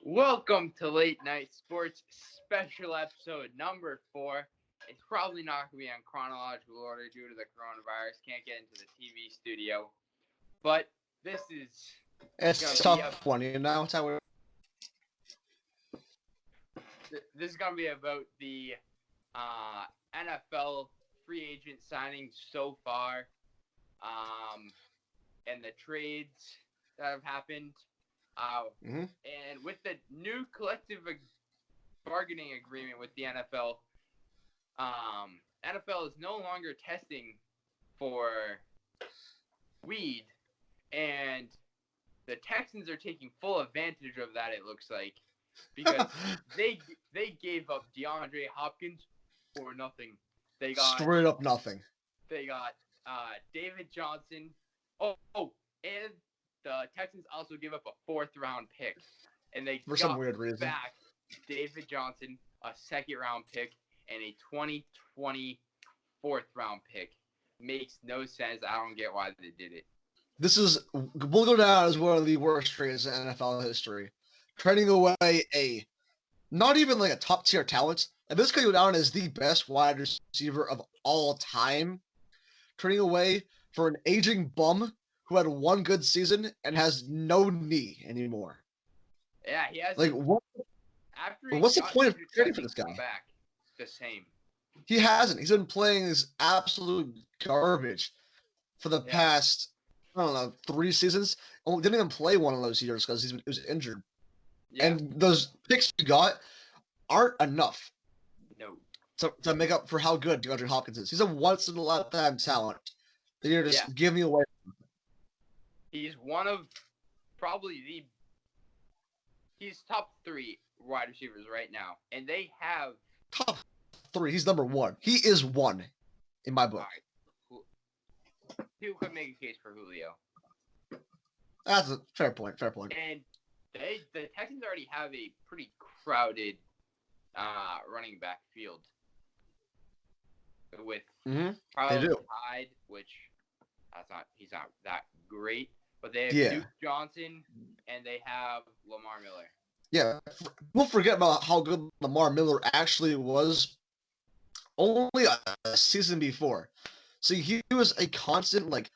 Welcome to Late Night Sports special episode number 4. It's probably not going to be on chronological order due to the coronavirus. Can't get into the TV studio. But this is It's going a to be tough one, you know? It's how we're... this is going to be about the NFL free agent signings so far, and the trades that have happened. And with the new collective bargaining agreement with the NFL, NFL is no longer testing for weed, and the Texans are taking full advantage of that, it looks like, because they gave up DeAndre Hopkins for nothing. They got straight up nothing. They got David Johnson. And the Texans also give up a 4th-round pick, and they For got some weird reason back David Johnson, a 2nd-round pick, and a 2020 4th-round pick. Makes no sense. I don't get why they did it. We'll go down as one of the worst trades in NFL history. Trading away not even like a top tier talent, and this could go down as the best wide receiver of all time. Trading away for an aging bum who had one good season and has no knee anymore. Yeah, he has. Like, what's the point of trading for this guy? Back the same. He hasn't. He's been playing this absolute garbage for the past, I don't know, 3 seasons. Didn't even play one of those years because he was injured. Yeah. And those picks you got aren't enough. No. To make up for how good DeAndre Hopkins is. He's a once-in-a-lifetime talent that you're just giving away. He's one of probably he's top 3 wide receivers right now. And they have... Top 3. He's number 1. He is 1 in my book. Right. People could make a case for Julio. That's a fair point. And the Texans already have a pretty crowded running back field with probably Hyde, which he's not that great, but they have Duke Johnson and they have Lamar Miller. Yeah, we'll forget about how good Lamar Miller actually was only a season before. See, he was a constant, like,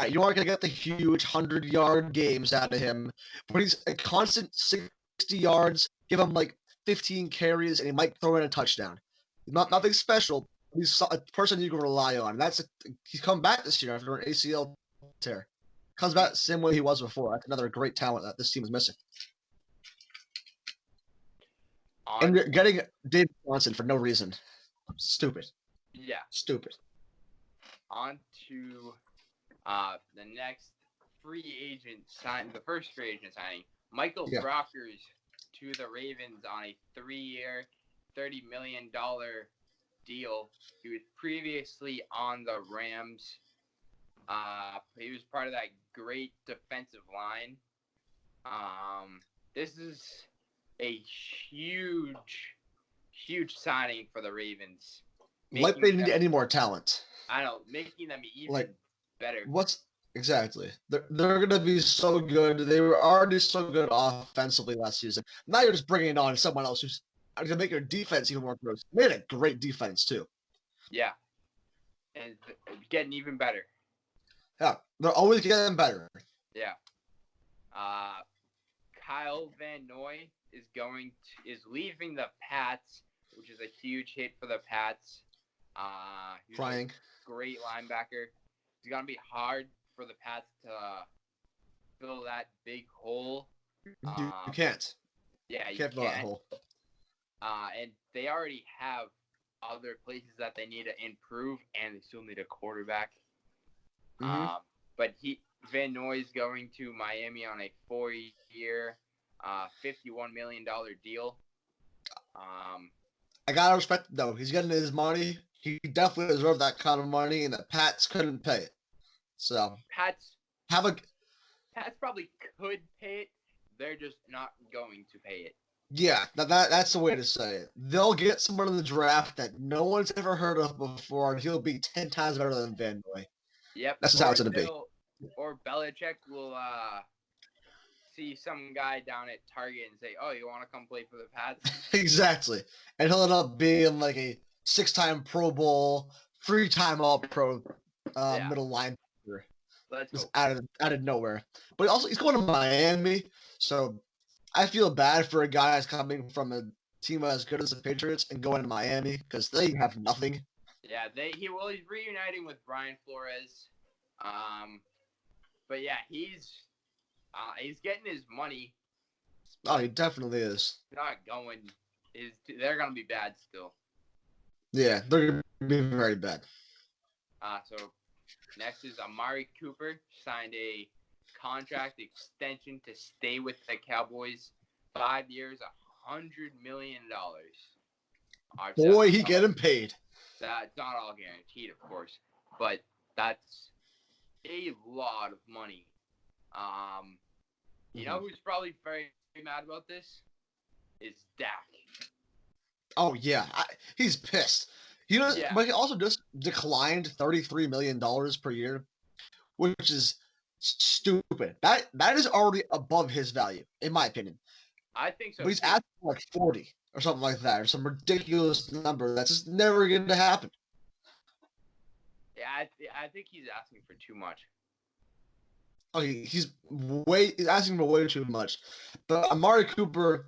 you aren't going to get the huge 100-yard games out of him, but he's a constant 60 yards, give him, like, 15 carries, and he might throw in a touchdown. Nothing special. He's a person you can rely on. He's come back this year after an ACL tear. Comes back the same way he was before. That's another great talent that this team is missing. And you're getting David Johnson for no reason. Stupid. Yeah. Stupid. On to the next free agent sign, the first free agent signing, Michael Brockers to the Ravens on a 3-year, $30 million deal. He was previously on the Rams. He was part of that great defensive line. This is a huge signing for the Ravens. Like they need any more talent. I know, making them even better. Exactly. They're going to be so good. They were already so good offensively last season. Now you're just bringing on someone else who's going to make your defense even more gross. They made a great defense, too. Yeah. And getting even better. Yeah. They're always getting better. Yeah. Kyle Van Noy is leaving the Pats, which is a huge hit for the Pats. He's Crying. A great linebacker. It's going to be hard for the Pats to fill that big hole. You can't. Yeah, you can't fill that hole. And they already have other places that they need to improve, and they still need a quarterback. But Van Noy is going to Miami on a 4-year, $51 million deal. I gotta respect it, though. He's getting his money. He definitely deserved that kind of money, and the Pats couldn't pay it. So Pats probably could pay it. They're just not going to pay it. Yeah, that's the way to say it. They'll get someone in the draft that no one's ever heard of before, and he'll be 10 times better than Van Noy. Yep. That's just how it's going to be. Or Belichick will see some guy down at Target and say, "Oh, you want to come play for the Pats?" Exactly. And he'll end up being like a 6-time Pro Bowl, 3-time All-Pro middle linebacker. Let's Just hope. out of nowhere. But also, he's going to Miami, so I feel bad for a guy that's coming from a team as good as the Patriots and going to Miami because they have nothing. Yeah, he's reuniting with Brian Flores. But yeah, he's getting his money. Oh, he definitely is. Not going. They're gonna be bad still. Yeah, they're gonna be very bad. So next is Amari Cooper signed a contract extension to stay with the Cowboys, 5 years, $100 million. Boy, he getting paid. That's not all guaranteed, of course, but that's a lot of money. You know who's probably very mad about this? Is Dak. Oh yeah, he's pissed. He does, Yeah. but he also just declined $33 million per year, which is stupid. That is already above his value, in my opinion. I think so. But he's too. asking for like 40 or something like that, or some ridiculous number that's just never going to happen. Yeah, I think he's asking for too much. Oh, he's asking for way too much. But Amari Cooper,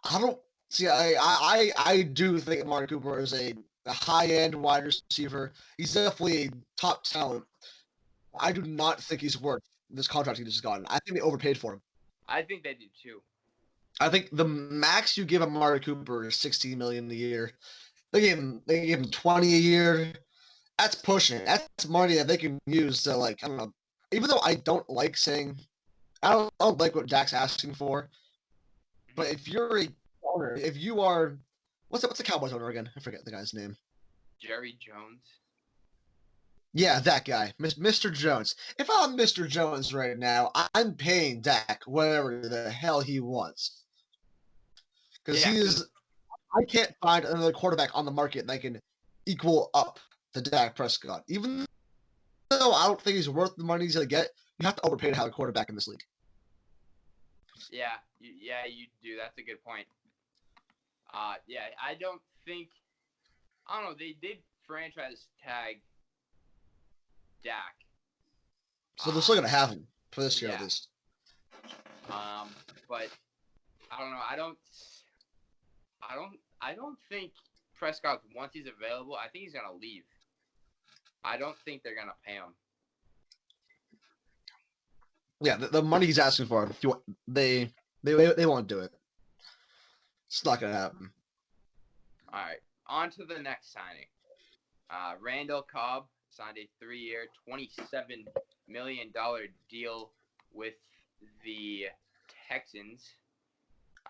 I don't see. I do think Amari Cooper is a high end wide receiver. He's definitely a top talent. I do not think he's worth this contract he just gotten. I think they overpaid for him. I think they do too. I think the max you give Amari Cooper is $16 million a year. They gave him 20 a year. That's pushing it. That's money that they can use to, like, I don't know. Even though I don't like saying, I don't like what Dak's asking for. But if you're a owner, if you are, what's the Cowboys owner again? I forget the guy's name. Jerry Jones. Yeah, that guy, Mr. Jones. If I'm Mr. Jones right now, I'm paying Dak whatever the hell he wants. Because he is, I can't find another quarterback on the market that can equal up to Dak Prescott. Even though I don't think he's worth the money he's going to get, you have to overpay to have a quarterback in this league. Yeah, you do. That's a good point. Yeah, I don't think. I don't know. They did franchise tag Dak, So they're still going to have him for this year at least. But I don't know. I don't think Prescott, once he's available, I think he's gonna leave. I don't think they're gonna pay him. Yeah, the money he's asking for, they won't do it. It's not gonna happen. All right, on to the next signing. Randall Cobb signed a 3-year, $27 million deal with the Texans.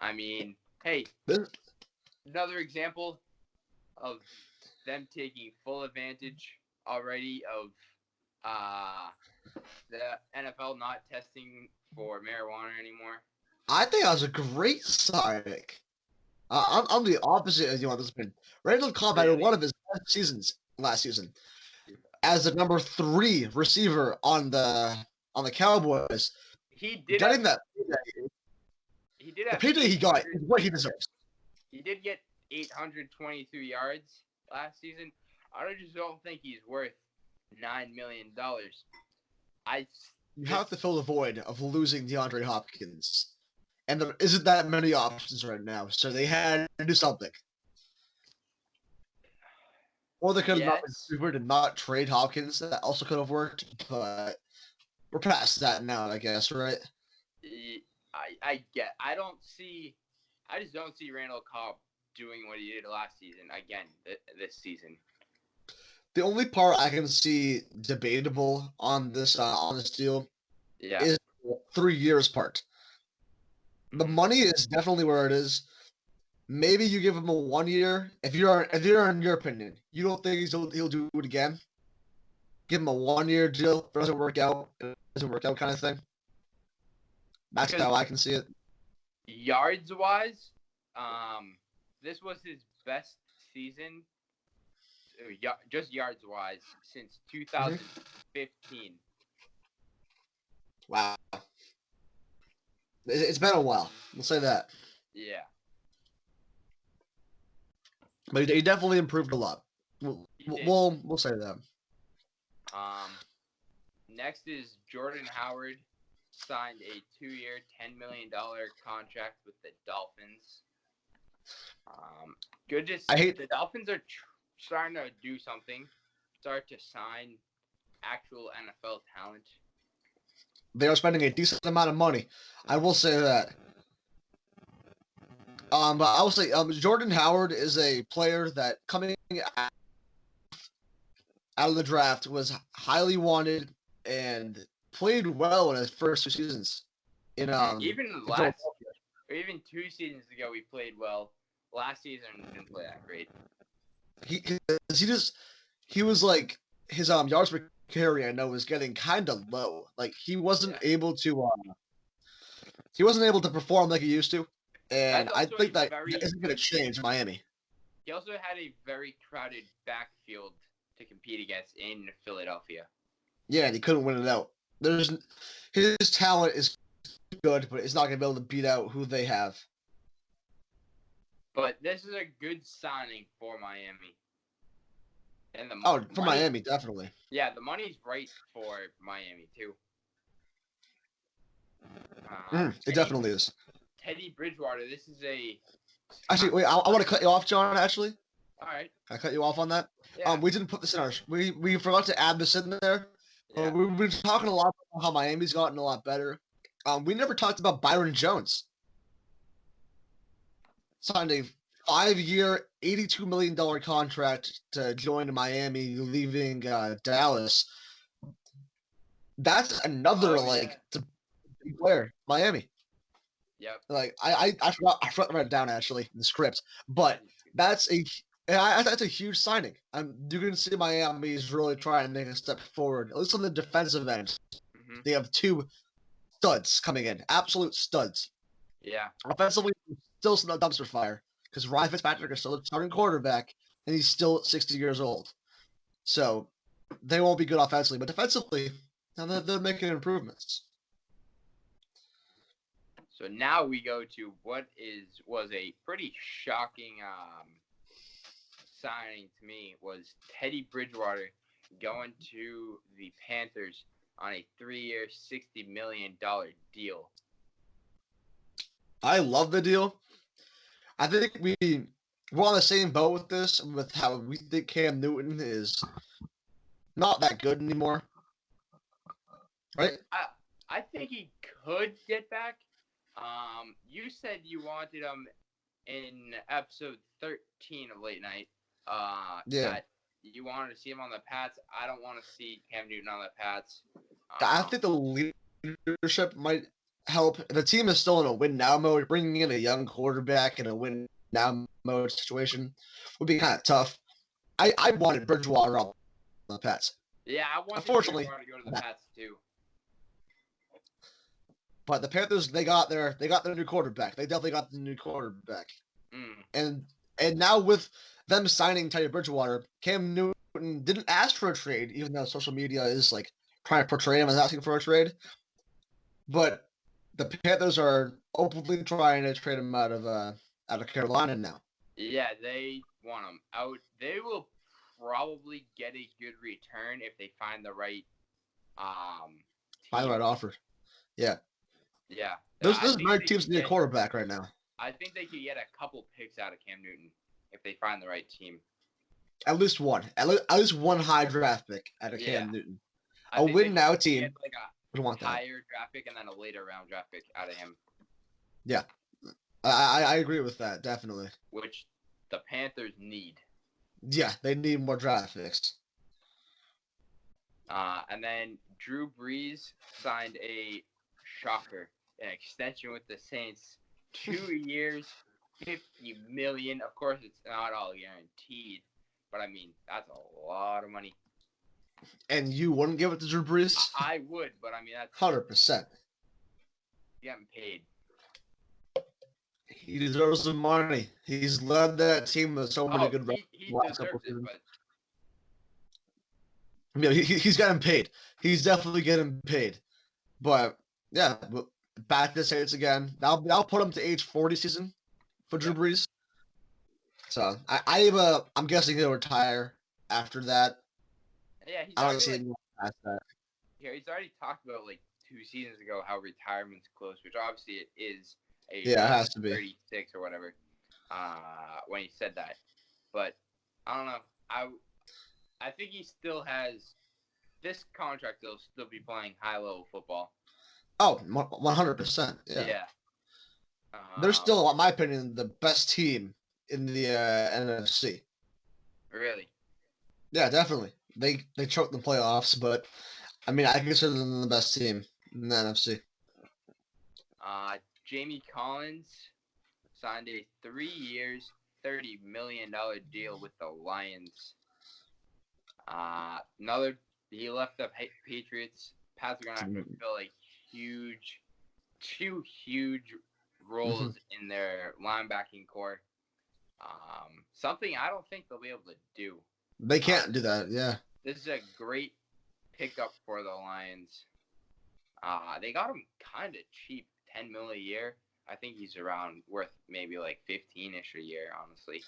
I mean, hey, another example of them taking full advantage already of the NFL not testing for marijuana anymore. I think that was a great signing. I'm the opposite of you on this one. Randall Cobb had one of his best seasons last season as the number 3 receiver on the Cowboys. He did getting that. He did The have payday he got is what he deserves. He did get 822 yards last season. I just don't think he's worth $9 million. You have to fill the void of losing DeAndre Hopkins. And there isn't that many options right now, so they had to do something. Or they could have not been stupid to not trade Hopkins. That also could have worked, but we're past that now, I guess, right? I just don't see Randall Cobb doing what he did last season again this season. The only part I can see debatable on this deal is the 3 years part. The money is definitely where it is. Maybe you give him a 1 year. If you're in your opinion, you don't think he'll do it again. Give him a 1 year deal. If it doesn't work out, kind of thing. That's how I can see it. Yards wise, this was his best season, just yards wise, since 2015. Wow. It's been a while. We'll say that. Yeah. But he definitely improved a lot. We'll say that. Next is Jordan Howard signed a 2-year, $10 million contract with the Dolphins. Good to see. The Dolphins are starting to do something. Start to sign actual NFL talent. They are spending a decent amount of money. I will say that. But I will say Jordan Howard is a player that coming out of the draft was highly wanted and played well in his first 2 seasons. Even 2 seasons ago, we played well. Last season didn't play that great. He was like his yards per carry, I know, was getting kind of low. Like he wasn't able to perform like he used to, and I think that isn't going to change Miami. He also had a very crowded backfield to compete against in Philadelphia. Yeah, and he couldn't win it out. His talent is good, but it's not going to be able to beat out who they have. But this is a good signing for Miami. And Miami, definitely. Yeah, the money's right for Miami, too. It definitely is. Teddy Bridgewater, this is a... Actually, wait, I want to cut you off, John, actually. All right. Can I cut you off on that? Yeah. We didn't put this in our... We forgot to add this in there. Yeah. We've been talking a lot about how Miami's gotten a lot better. We never talked about Byron Jones. Signed a 5-year, $82 million contract to join Miami, leaving Dallas. That's another player, Miami. Yep. Like I forgot to write it down actually in the script, but that's a huge signing. You're going to see Miami is really trying to make a step forward, at least on the defensive end. Mm-hmm. They have 2 studs coming in, absolute studs. Yeah. Offensively, still some dumpster fire because Ryan Fitzpatrick is still a starting quarterback, and he's still 60 years old. So they won't be good offensively, but defensively, they're making improvements. So now we go to what was a pretty shocking signing to me was Teddy Bridgewater going to the Panthers on a 3-year, $60 million deal. I love the deal. I think we're on the same boat with this, with how we think Cam Newton is not that good anymore. Right? I think he could get back. You said you wanted him in episode 13 of Late Night. That you wanted to see him on the Pats. I don't want to see Cam Newton on the Pats. I think the leadership might help. The team is still in a win-now mode. Bringing in a young quarterback in a win-now mode situation would be kind of tough. I wanted Bridgewater on the Pats. Yeah, I wanted Bridgewater to go to the Pats too. But the Panthers, they got their new quarterback. They definitely got the new quarterback. And now with them signing Teddy Bridgewater, Cam Newton didn't ask for a trade, even though social media is like trying to portray him as asking for a trade. But the Panthers are openly trying to trade him out of Carolina now. Yeah, they want him out. They will probably get a good return if they find the right find the right offer. Yeah. Yeah. Those American teams need a quarterback right now. I think they could get a couple picks out of Cam Newton if they find the right team. At least one. At least one high draft pick out of Cam Newton. A win-now team. Like a higher draft pick and then a later round draft pick out of him. Yeah. I agree with that, definitely. Which the Panthers need. Yeah, they need more draft picks. And then Drew Brees signed a shocker, an extension with the Saints. 2 years, $50 million. Of course, it's not all guaranteed, but I mean that's a lot of money. And you wouldn't give it to Drew Brees? I would, but I mean that's 100%. Getting paid. He deserves some money. He's led that team with so many good. He deserves it, but yeah, he's getting paid. He's definitely getting paid. But yeah, back to the Saints again. That'll put him to age 40 season for Drew Brees. So I'm guessing he'll retire after that. Yeah, he's I don't see him past that. Yeah, he's already talked about like 2 seasons ago how retirement's close, which obviously it is. It has to be 36 or whatever. When he said that, but I don't know. I think he still has this contract. He'll still be playing high level football. Oh, 100%. Yeah. They're still, in my opinion, the best team in the NFC. Really? Yeah, definitely. They choked the playoffs, but I mean, I consider them the best team in the NFC. Jamie Collins signed a 3 years, $30 million deal with the Lions. He left the Patriots. Pats are gonna have to fill two huge roles in their linebacking core. Something I don't think they'll be able to do. They can't do that. Yeah. This is a great pickup for the Lions. They got him kind of cheap, $10 million a year. I think he's around worth maybe like 15-ish a year, honestly.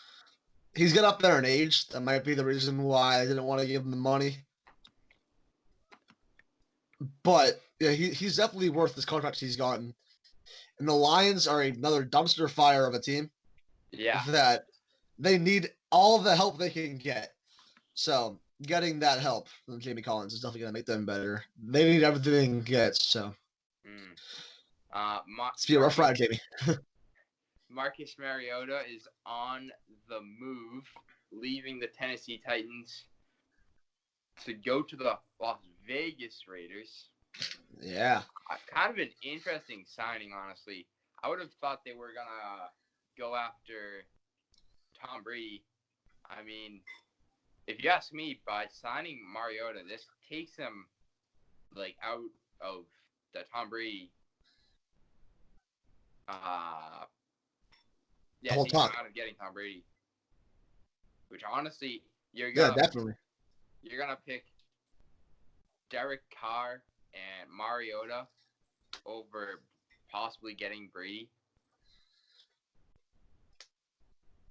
He's getting up there in age. That might be the reason why I didn't want to give him the money. But yeah, he's definitely worth this contract he's gotten. And the Lions are another dumpster fire of a team. Yeah. That they need all the help they can get. So getting that help from Jamie Collins is definitely going to make them better. They need everything they can get. So. It's be a rough ride, Jamie. Marcus Mariota is on the move, leaving the Tennessee Titans to go to the Las Vegas Raiders. Yeah. Kind of an interesting signing, honestly. I would have thought they were going to go after Tom Brady. I mean, if you ask me, by signing Mariota, this takes him out of the Tom Brady. Takes him out of getting Tom Brady. Which honestly, definitely. You're gonna pick Derek Carr and Mariota over possibly getting Brady.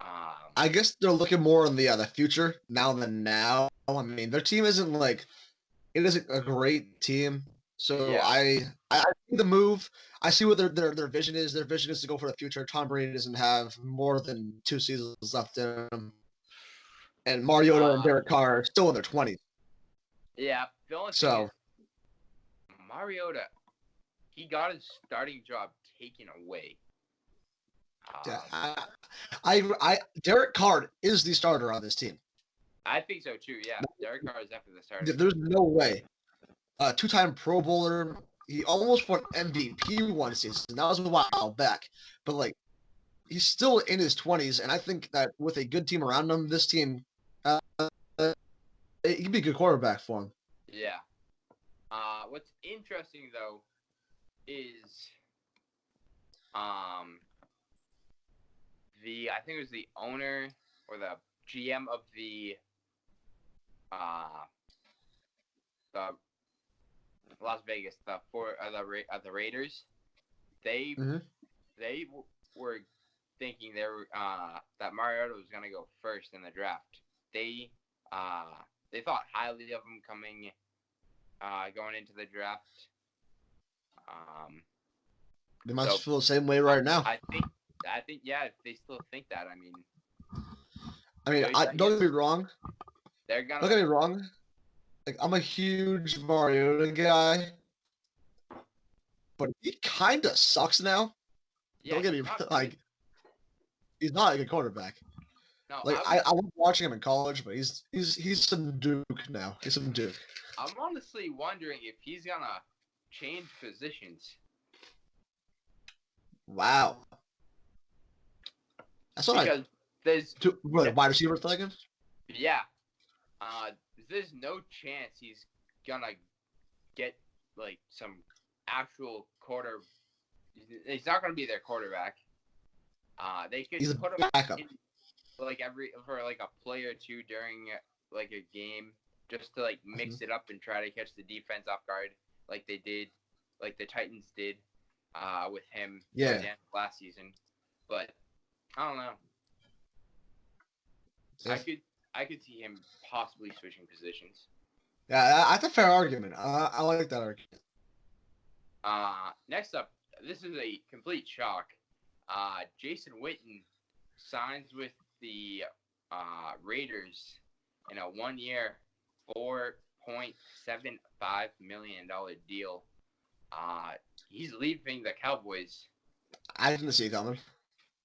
I guess they're looking more in the future now than now. I mean, their team isn't it isn't a great team. So yeah. I see the move. I see what their vision is. Their vision is to go for the future. Tom Brady doesn't have more than 2 seasons left in him. And Mariota and Derek Carr are still in their 20s. Yeah, the only thing is, Mariota, he got his starting job taken away. Derek Carr is the starter on this team. I think so too. Yeah, Derek Carr is definitely the starter. There's no way. 2-time Pro Bowler. He almost won MVP one season. That was a while back, but he's still in his 20s, and I think that with a good team around him, this team, he could be a good quarterback for him. Yeah. What's interesting though is, I think it was the owner or the GM of the Las Vegas, the Raiders. They were thinking that Mariota was gonna go first in the draft. They thought highly of him going into the draft. They must feel the same way right now. I think yeah, they still think that. I mean, don't get me wrong. Don't get me wrong. I'm a huge Mariota guy, but he kind of sucks now. Yeah, don't get me wrong. He's not a good quarterback. No, I was watching him in college, but he's some Duke now. He's some Duke. I'm honestly wondering if he's gonna change positions. Wow. That's what there's wide receiver thinking. Yeah. There's no chance he's gonna get some actual quarter. He's not gonna be their quarterback. They could put him backup. in for a play or two during a game, just to mix it up and try to catch the defense off guard, like they did, like the Titans did. with him Yeah. towards the end of last season. But I don't know. I could see him possibly switching positions. Yeah, that's a fair argument. I like that argument. Next up, this is a complete shock. Jason Witten signs with the Raiders in a 1-year, $4.75 million deal. He's leaving the Cowboys. I didn't see it coming.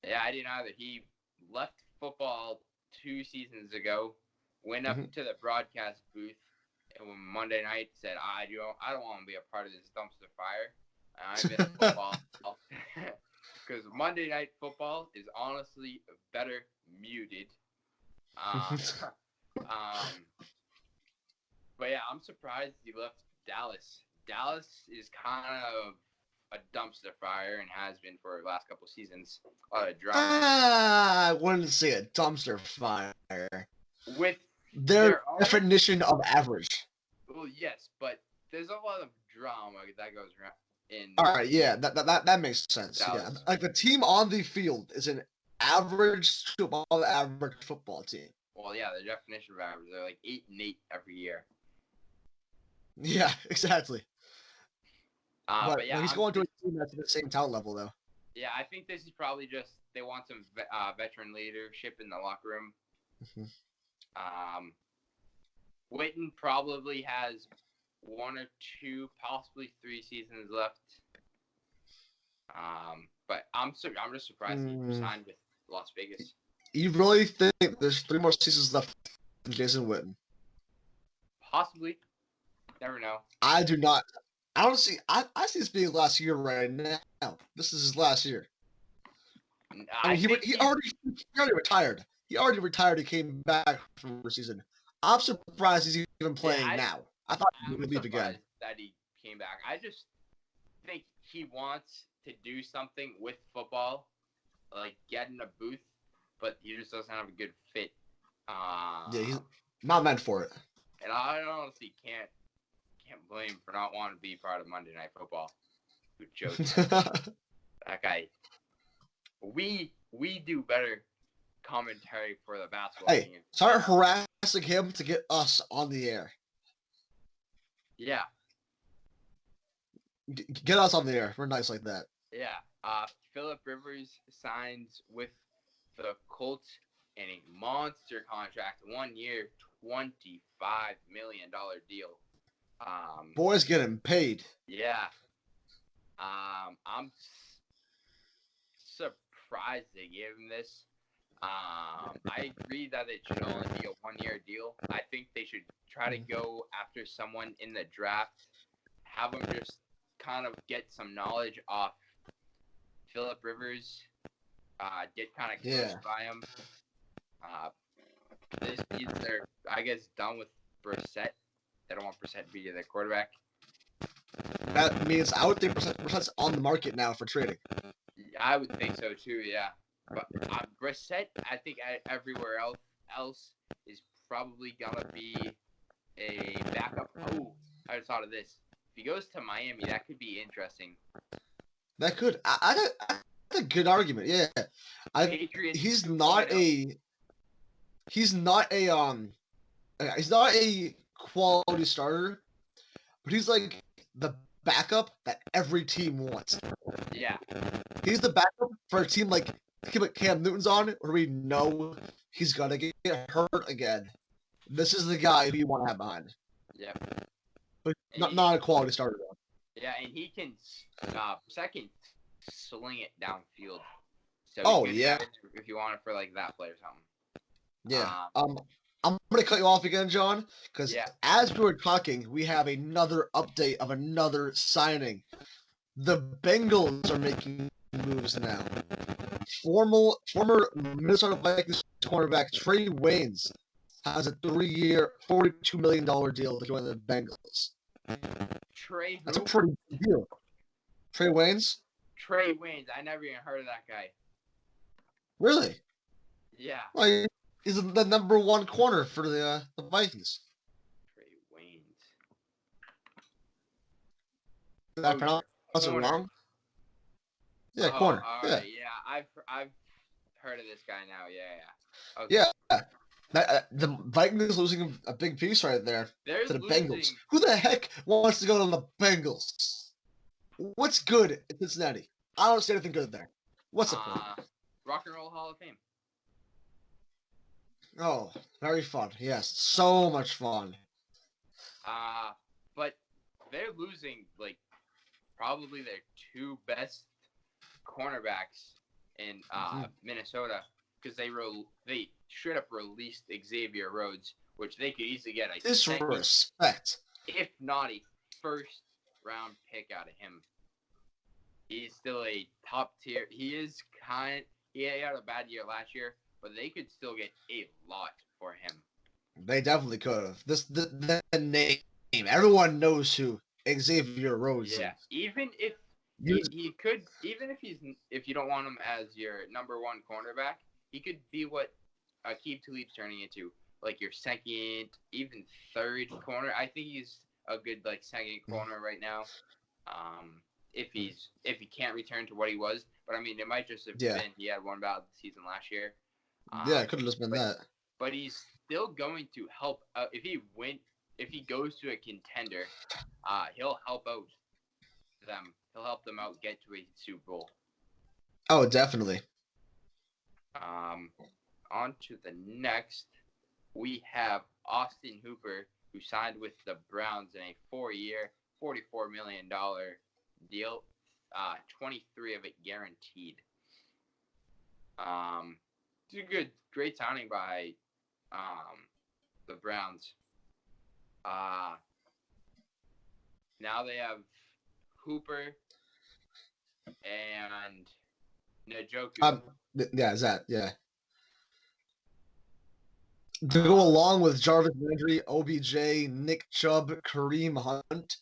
Yeah, I didn't either. He left football 2 seasons ago, went up to the broadcast booth and on Monday night said, I don't want to be a part of this dumpster fire. I miss football. Because Monday Night Football is honestly better muted. But yeah, I'm surprised he left Dallas. Dallas is kind of a dumpster fire and has been for the last couple seasons. A lot of drama. I wouldn't say a dumpster fire. With their definition of average. Well, yes, but there's a lot of drama that goes around in. All right, yeah, that makes sense. Dallas. Yeah, like the team on the field is an average to above average football team. Well, yeah, the definition of average, they're like 8-8 every year. Yeah, exactly. But yeah, he's going to a team that's at the same talent level, though. Yeah, I think this is probably just they want some veteran leadership in the locker room. Witten probably has 1 or 2, possibly 3 seasons left. But I'm just surprised he signed with Las Vegas. You really think there's 3 more seasons left in Jason Witten? Possibly. Never know. I do not. I don't see. I see this being last year right now. This is his last year. I mean, he already retired. He already retired. He came back from the season. I'm surprised he's even playing now. I thought he would leave again. That he came back. I just think he wants to do something with football, like get in a booth, but he just doesn't have a good fit. Yeah, he's not meant for it. And I honestly can't blame him for not wanting to be part of Monday Night Football. Who jokes? That guy. We do better commentary for the basketball team. Start harassing him to get us on the air. Yeah. Get us on the air. We're nice like that. Yeah. Philip Rivers signs with the Colts in a monster contract, 1 year, $25 million deal. Boys getting paid. Yeah. I'm surprised they gave him this. I agree that it should only be a 1-year deal. I think they should try to go after someone in the draft, have them just kind of get some knowledge off Philip Rivers, get kind of coached by him. This means they're, I guess, done with Brissett. They don't want Brissett to be their quarterback. That means I would think Brissett's on the market now for trading. I would think so too, yeah. But Brissett, I think everywhere else is probably gonna be a backup. Oh, I just thought of this. If he goes to Miami, that could be interesting. That could. That's a good argument. Yeah. Patriots. He's not a quality starter, but he's like the backup that every team wants. Yeah. He's the backup for a team like Cam Newton's on, where we know he's gonna get hurt again. This is the guy who you want to have behind. Yep. But not a quality starter though. Yeah, and he can second sling it downfield. So yeah. If you want it for like that play or something. Yeah. I'm gonna cut you off again, John, because as we were talking, we have another update of another signing. The Bengals are making moves now. Former Minnesota Vikings cornerback Trey Waynes has a 3-year, $42 million deal to join the Bengals. That's a pretty big deal. Trey Waynes? Trey Waynes. I never even heard of that guy. Really? Yeah. Well, he's the number 1 corner for the Vikings. Trey Waynes. Did I pronounce it wrong? Yeah, Oh, corner. all Yeah. right. Yeah, I've heard of this guy now. Yeah. Okay. Yeah. The Vikings losing a big piece right there They're to the Bengals. losing. Who the heck wants to go to the Bengals? What's good in Cincinnati? I don't see anything good there. What's the point? Rock and Roll Hall of Fame. Oh, very fun. Yes, so much fun. But they're losing like probably their two best cornerbacks in Minnesota because they straight up released Xavier Rhodes, which they could easily get a second, Disrespect. if not a first round pick out of him. He's still a top tier. He had a bad year last year, but they could still get a lot for him. They definitely could have. The name. Everyone knows who Xavier Rhodes Yeah, is. even if he could, even if you don't want him as your number one cornerback, he could be what Aqib Talib's turning into, like your second, even third corner. I think he's a good like second corner right now. If he can't return to what he was, but I mean it might just have been he had one bad season last year. Yeah, it could have just been that. But he's still going to help out if he goes to a contender. He'll help out them. He'll help them out get to a Super Bowl. Oh, definitely. On to the next, we have Austin Hooper, who signed with the Browns in a 4-year, $44 million deal, 23 of it guaranteed. It's a great signing by the Browns. Now they have Hooper and Njoku. Yeah, is that to go along with Jarvis Landry, OBJ, Nick Chubb, Kareem Hunt.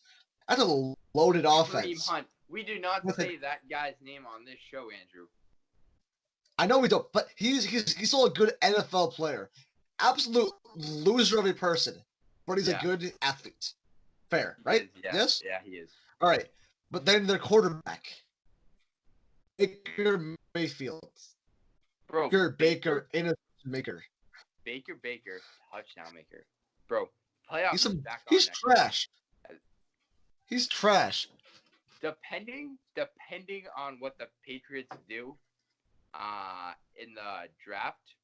That's a loaded offense. Kareem Hunt. We do not say that guy's name on this show, Andrew. I know we don't, but he's still a good NFL player. Absolute loser of a person, but he's a good athlete. Fair, right? Yes? Yeah, he is. All right. But then their quarterback, Baker Mayfield. Bro, Baker, innocent maker. Baker, touchdown maker. Bro, playoff he's trash. He's trash. Depending on what the Patriots do in the draft,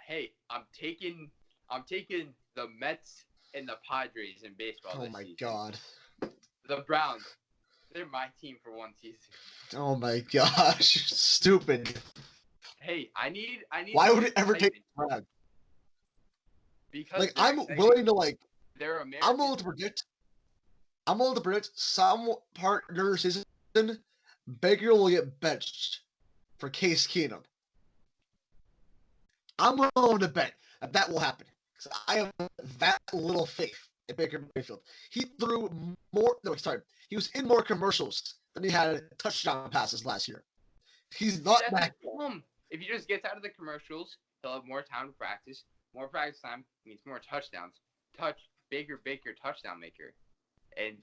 hey, I'm taking the Mets and the Padres in baseball this season. Oh my god. The Browns, they're my team for one season. Oh my gosh, stupid. Hey, I need. Why would it ever take Brad? Because like I'm willing to like. They're American. I'm willing to predict some part during the season Baker will get benched for Case Keenum. I'm willing to bet that will happen because I have that little faith in Baker Mayfield. He threw more. No, sorry, he was in more commercials than he had touchdown passes last year. He's not that dumb. If he just gets out of the commercials, he'll have more time to practice. More practice time means more touchdowns. Baker, touchdown maker. And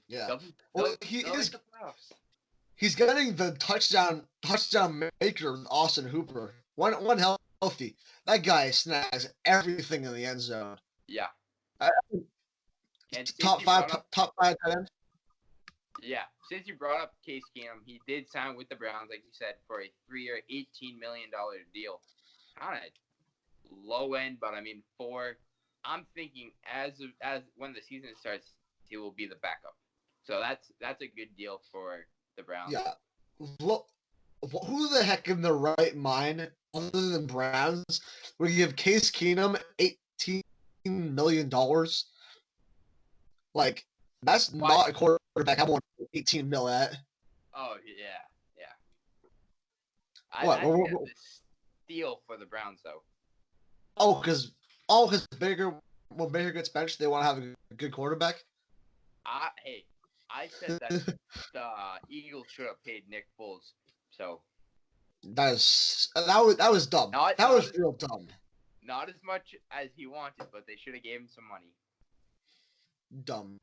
he's getting the touchdown maker with Austin Hooper. One healthy. That guy snags everything in the end zone. Yeah. And top five tight end. Yeah. Since you brought up Case Keenum, he did sign with the Browns, like you said, for a 3-year, $18 million deal. Kind of low end, but I mean, I'm thinking as when the season starts, he will be the backup. So that's a good deal for the Browns. Yeah. Look, who the heck in their right mind, other than Browns, would give Case Keenum $18 million? Like, that's not a quarterback I want 18 mil at. Oh, yeah. What? I think that's a steal for the Browns, though. Oh, because when Baker gets benched, they want to have a good quarterback? Hey, I said that the Eagles should have paid Nick Foles, so. That was dumb. That was real dumb. Not as much as he wanted, but they should have gave him some money. Dumb.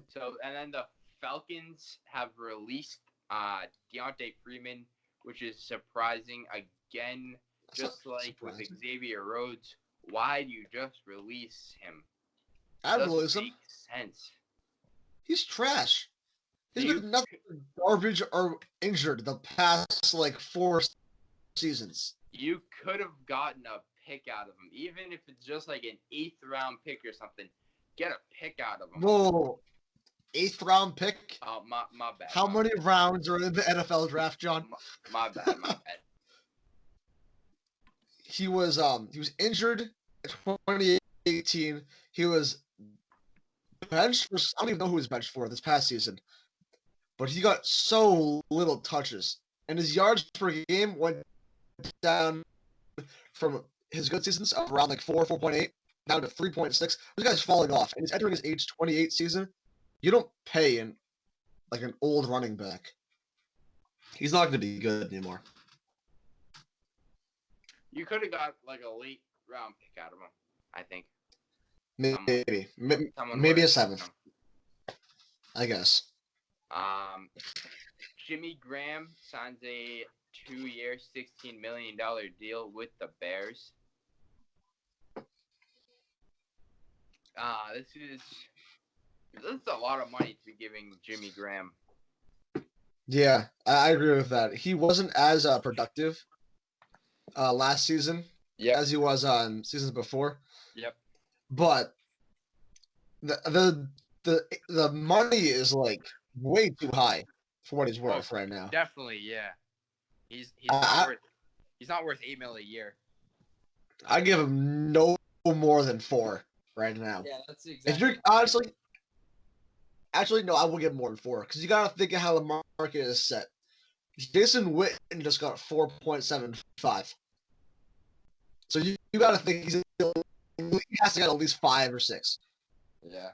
So, and then the Falcons have released Deontay Freeman, which is surprising. Again, just like with Xavier Rhodes, why do you just release him? I Doesn't release him. make sense. He's trash. So He's been nothing but garbage or injured the past like 4 seasons. You could have gotten a pick out of him, even if it's just like an 8th round pick or something. Get a pick out of him. Whoa, 8th round pick? Oh, my bad. How many rounds are in the NFL draft, John? My bad. He was injured in 2018. He was benched for, I don't even know who he was benched for this past season. But he got so little touches. And his yards per game went down from his good seasons of around like 4.8 down to 3.6. This guy's falling off. And he's entering his age 28 season. You don't pay in like an old running back. He's not going to be good anymore. You could have got like a late round pick out of him, I think. Maybe a 7th. I guess. Jimmy Graham signs a 2-year, $16 million deal with the Bears. This is a lot of money to be giving Jimmy Graham. Yeah, I agree with that. He wasn't as productive last season as he was on seasons before. Yep. But the money is like way too high for what he's worth right now. Definitely, yeah. He's not worth $8 million a year. I give him no more than 4 right now. Yeah, that's exactly. If you're actually no, I will give him more than 4 because you gotta think of how the market is set. Jason Witten just got 4.75, so you gotta think he has to get at least 5 or 6. Yeah.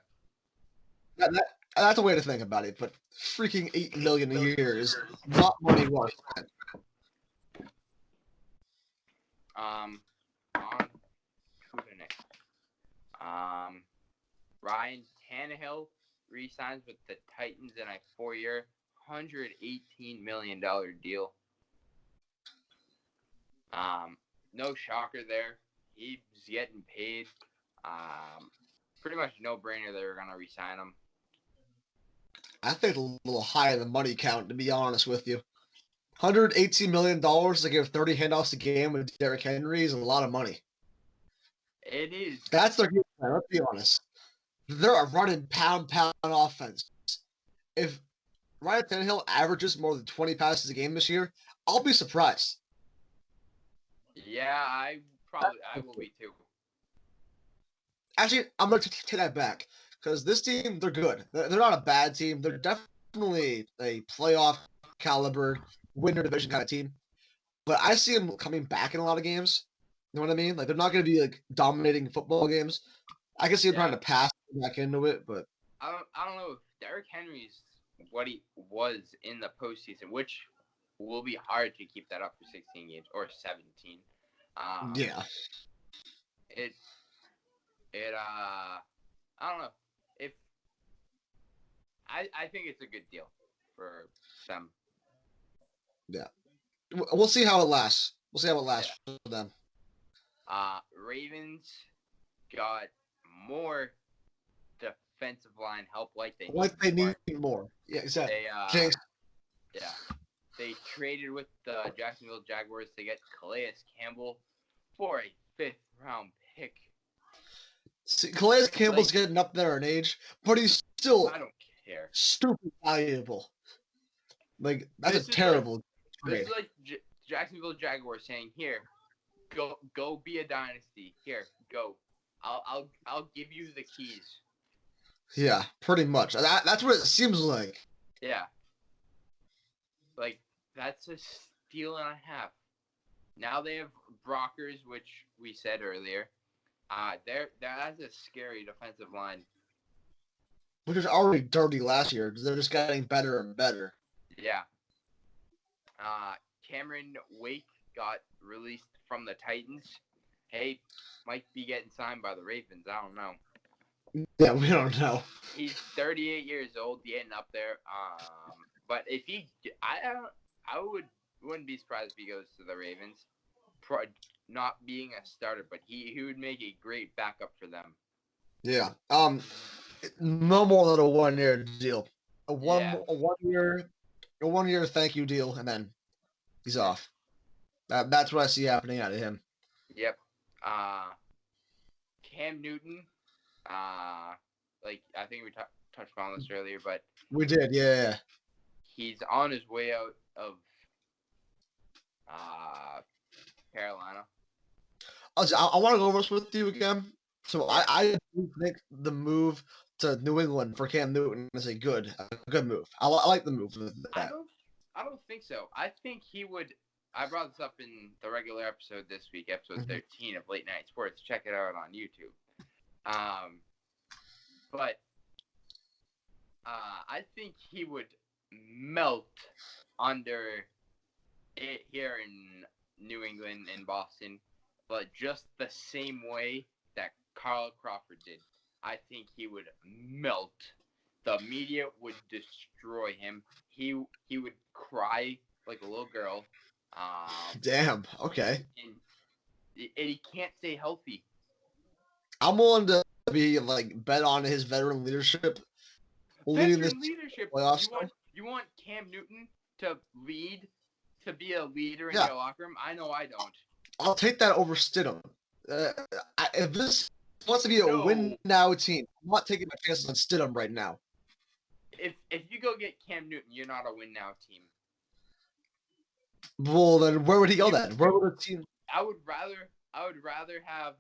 That's a way to think about it, but freaking $8 million a year is not money well spent. On to the next. Ryan Tannehill re-signs with the Titans in a 4-year, $118 million deal. No shocker there. He's getting paid. Pretty much no brainer they were gonna re-sign him. I think a little high in the money count, to be honest with you. $118 million to give 30 handoffs a game with Derrick Henry is a lot of money. It is. That's their game plan, let's be honest. They're a running pound offense. If Ryan Tannehill averages more than 20 passes a game this year, I'll be surprised. Yeah, I will be too. Actually, I'm going to take that back because this team, they're good. They're not a bad team. They're definitely a playoff caliber, win your division kind of team. But I see them coming back in a lot of games. You know what I mean? Like, they're not going to be like dominating football games. I can see them trying to pass back into it, but I don't know if Derrick Henry's what he was in the postseason, which will be hard to keep that up for 16 games or 17. Yeah. I don't know if I think it's a good deal for them. Yeah. We'll see how it lasts. We'll see how it lasts for them. Ravens got more defensive line help like they need more. Yeah, exactly. They traded with the Jacksonville Jaguars to get Calais Campbell for a 5th-round pick. See, Calais Campbell's getting up there in age, but he's still I don't care. Stupid valuable. Like that's a terrible trade. This is like Jacksonville Jaguars saying, "Here, go be a dynasty. Here, go. I'll give you the keys." Yeah, pretty much. That's what it seems like. Yeah. Like, that's a steal and a half. Now they have Brockers, which we said earlier. That's a scary defensive line. Which was already dirty last year. They're just getting better and better. Yeah. Cameron Wake got released from the Titans. Hey, might be getting signed by the Ravens. I don't know. Yeah, we don't know. He's 38 years old, getting up there. But if he, I wouldn't be surprised if he goes to the Ravens. Not being a starter, but he would make a great backup for them. Yeah. No more than a 1 year deal. A Yeah. a 1 year thank you deal, and then he's off. That's what I see happening out of him. Yep. Cam Newton. Like I think we touched on this earlier, but We did, yeah. he's on his way out of Carolina. I want to go over this with you again. So Yeah. I do think the move to New England for Cam Newton is a good move. I like the move with that. I don't think so. I think he would. I brought this up in the regular episode this week, episode 13 of Late Night Sports. Check it out on YouTube. But I think he would melt under it here in New England and Boston, but just the same way that Carl Crawford did. I think he would melt. The media would destroy him. He would cry like a little girl. Damn. Okay. And he can't stay healthy. I'm willing to be like bet on his veteran leadership. Veteran leadership. Playoffs. You want Cam Newton to lead, to be a leader in your locker room? I know I don't. I'll take that over Stidham. If this wants to be a win now team, I'm not taking my chances on Stidham right now. If you go get Cam Newton, you're not a win now team. Well, then where would he go then? Where would the team? I would rather have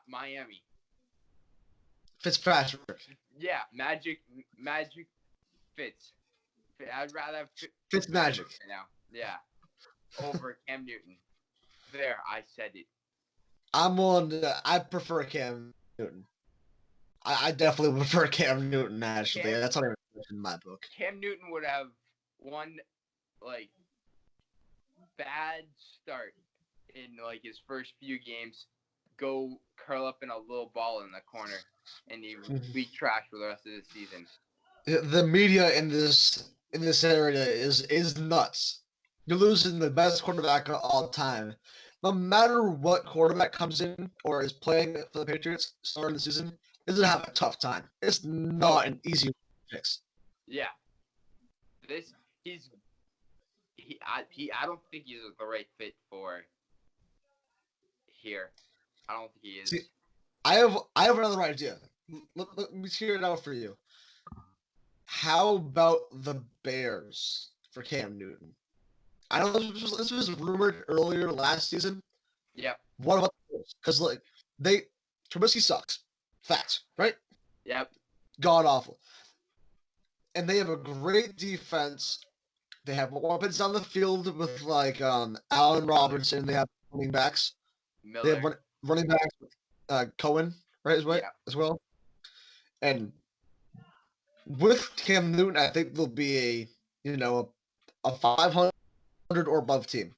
Miami. Fitzpatrick. Yeah, Magic Fitz. I'd rather have Fitzmagic now. Yeah, over Cam Newton. There, I said it. I'm willing to. I prefer Cam Newton. I definitely prefer Cam Newton. Actually, that's not even in my book. Cam Newton would have one like bad start in like his first few games, go curl up in a little ball in the corner, and he would be trash for the rest of the season. The media in this area is nuts. You're losing the best quarterback of all time. No matter what quarterback comes in or is playing for the Patriots starting the season, is going to have a tough time. It's not an easy fix. Yeah. I don't think he's the right fit for here. I don't think he is. See, I have another idea. Let me hear it out for you. How about the Bears for Cam Newton? I know this was rumored earlier last season. Yep. What about the Bears? Because like Trubisky sucks. Facts, right? Yep. God awful. And they have a great defense. They have weapons on the field with like Allen Robinson. They have running backs. Mueller. They have running backs with Cohen, right? As well. And with Cam Newton, I think there'll be a 500 or above team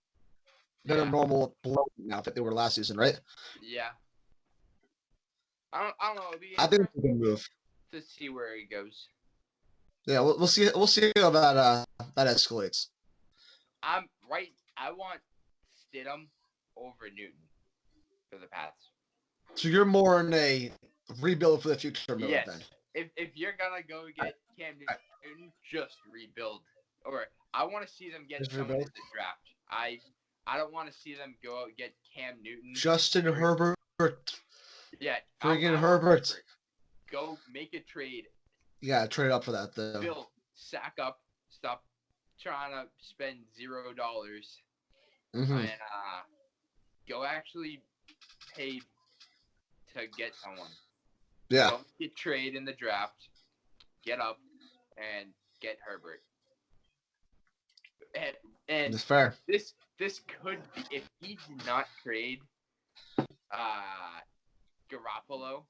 than a normal below now that they were last season, right? Yeah. I don't know. I think it's a good move to see where he goes. Yeah, we'll see. We'll see how that escalates. I want Stidham over Newton for the Pats. So you're more in a rebuild for the future mode then. If you're gonna go get Cam Newton, just rebuild. Or I want to see them get someone in the draft. I don't want to see them go out and get Cam Newton. Justin Herbert. Yeah. Friggin' Herbert. Go make a trade. Yeah, trade up for that though. Bill, sack up. Stop trying to spend $0 and go actually pay to get someone. Yeah. Don't get trade in the draft. Get up and get Herbert. And that's fair. This could be, if he did not trade Garoppolo.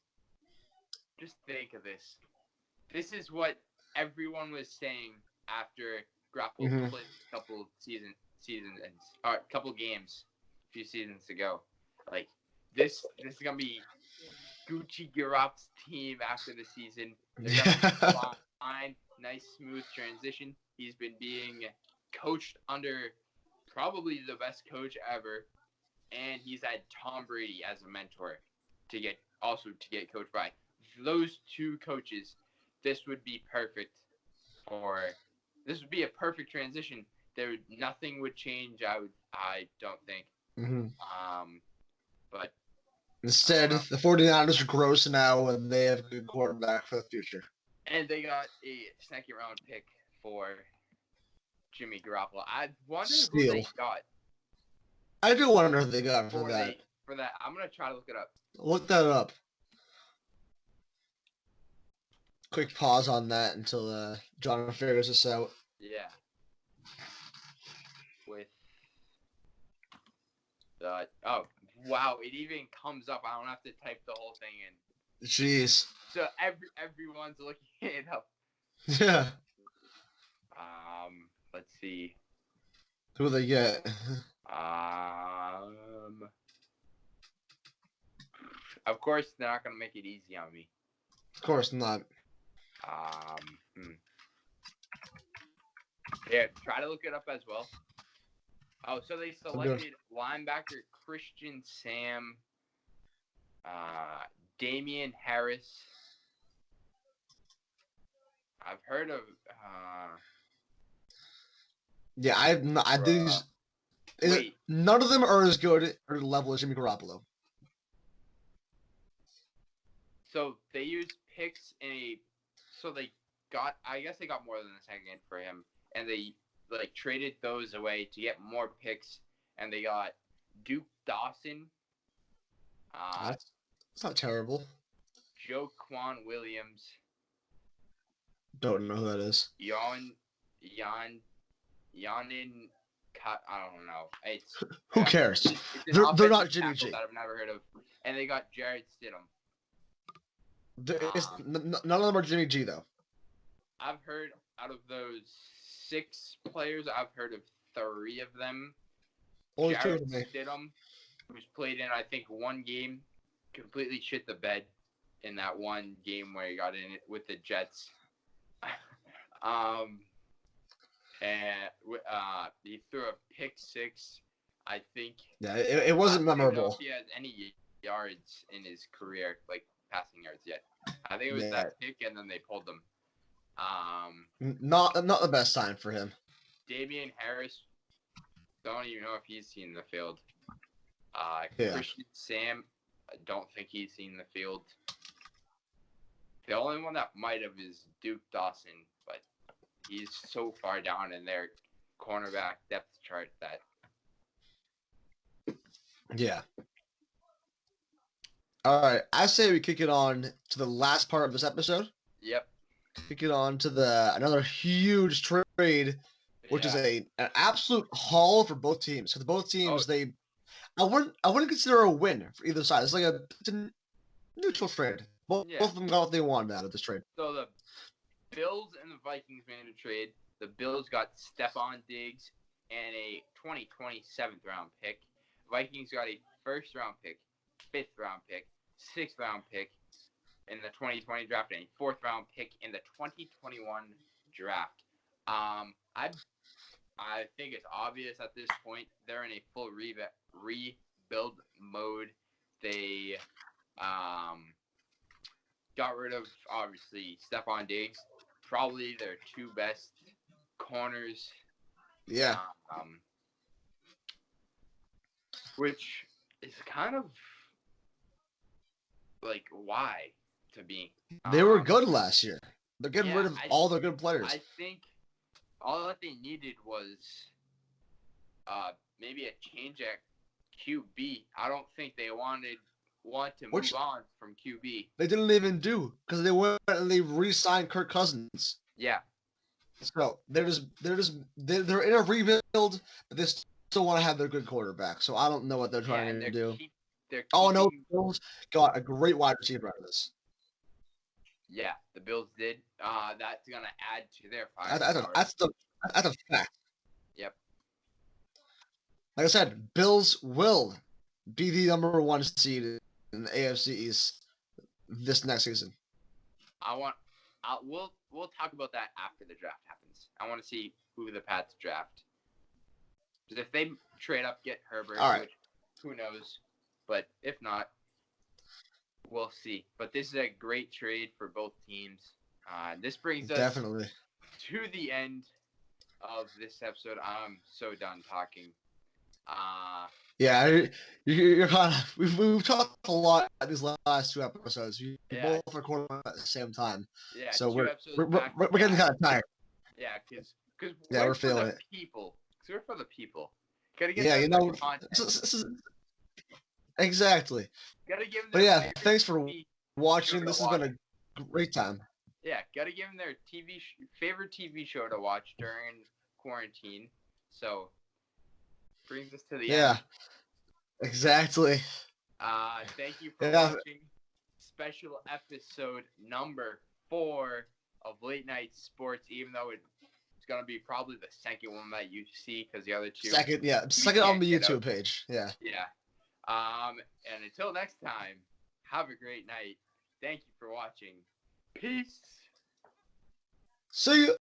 Just think of this. This is what everyone was saying after Garoppolo played a couple seasons or a couple games a few seasons ago. Like, this is gonna be Gucci Garopp's team after the season. They're gonna be fine, nice smooth transition. He's been being coached under probably the best coach ever, and he's had Tom Brady as a mentor to get coached by. Those two coaches, this would be perfect this would be a perfect transition. Nothing would change. I don't think. Mm-hmm. But Instead, the 49ers are gross now, and they have a good quarterback for the future. And they got a second-round pick for Jimmy Garoppolo. I wonder who they got. I do wonder who they got for that. For that, I'm gonna try to look it up. Look that up. Quick pause on that until John figures this out. Yeah. With the oh wow, it even comes up. I don't have to type the whole thing in. Jeez. So everyone's looking it up. Yeah. Let's see. Who they get? Of course, they're not gonna make it easy on me. Of course not. Yeah, try to look it up as well. Oh, so they selected linebacker Christian Sam, Damian Harris. I've heard of. Yeah, I these. Wait, none of them are as good or level as Jimmy Garoppolo. So they used picks so they got. I guess they got more than a second for him, and they traded those away to get more picks, and they got Duke Dawson. That's not terrible. Joequan Williams. Don't know who that is. Yanin. I don't know. Who cares? They're not Jimmy G. That I've never heard of, and they got Jared Stidham. None of them are Jimmy G though. I've heard out of those 6 players, I've heard of 3 of them. Only Jared Stidham, who's played in I think 1 game, completely shit the bed in that 1 game where he got in it with the Jets. And he threw a pick 6, I think. Yeah, it wasn't memorable. I don't know if he has any yards in his career, like passing yards yet. I think it was that pick, and then they pulled them. Not the best time for him. Damian Harris, don't even know if he's seen the field. Christian Sam, I don't think he's seen the field. The only one that might have is Duke Dawson, but he's so far down in their cornerback depth chart that. Yeah. All right, I say we kick it on to the last part of this episode. Yep. Kick it on to another huge trade, which is an absolute haul for both teams. Because both teams, I wouldn't consider a win for either side. It's like it's a neutral trade. Both of them got what they wanted out of this trade. So the Bills and the Vikings made a trade. The Bills got Stephon Diggs and a 2020 7th-round pick. Vikings got a 1st-round pick, 5th-round pick, 6th-round pick in the 2020 draft, and a 4th-round pick in the 2021 draft. I think it's obvious at this point they're in a full rebuild mode. They got rid of, obviously, Stephon Diggs, probably their 2 best corners. Yeah. Which is kind of like why to me. They were good last year. They're getting rid of all their good players. I think all that they needed was maybe a change at QB. I don't think they want to move on from QB. They didn't even do because they went and they re-signed Kirk Cousins. Yeah. So they're in a rebuild, but they still want to have their good quarterback. So I don't know what they're trying to do. Oh no, the Bills got a great wide receiver out of this. Yeah, the Bills did. That's gonna add to their firepower. That's a fact. Yep. Like I said, Bills will be the number one seed in the AFC East this next season. We'll talk about that after the draft happens. I want to see who the Pats draft. Because if they trade up, get Herbert, which who knows, but if not, we'll see. But this is a great trade for both teams. This brings us Definitely to the end of this episode. I'm so done talking. Yeah, you're kind of. We've talked a lot these last two episodes. We both recorded at the same time. Yeah, so we're getting kind of tired. Yeah, because we're feeling it. People. Because we're for the people. Gotta get content. Exactly. Gotta give them. But thanks for watching. This has been a great time. Yeah, gotta give them their favorite TV show to watch during quarantine. So brings us to the end. Yeah, exactly. Thank you for watching special episode number 4 of Late Night Sports. Even though it's gonna be probably the second one that you see, because the other two second on the YouTube page. Yeah. And until next time, have a great night. Thank you for watching. Peace. See you.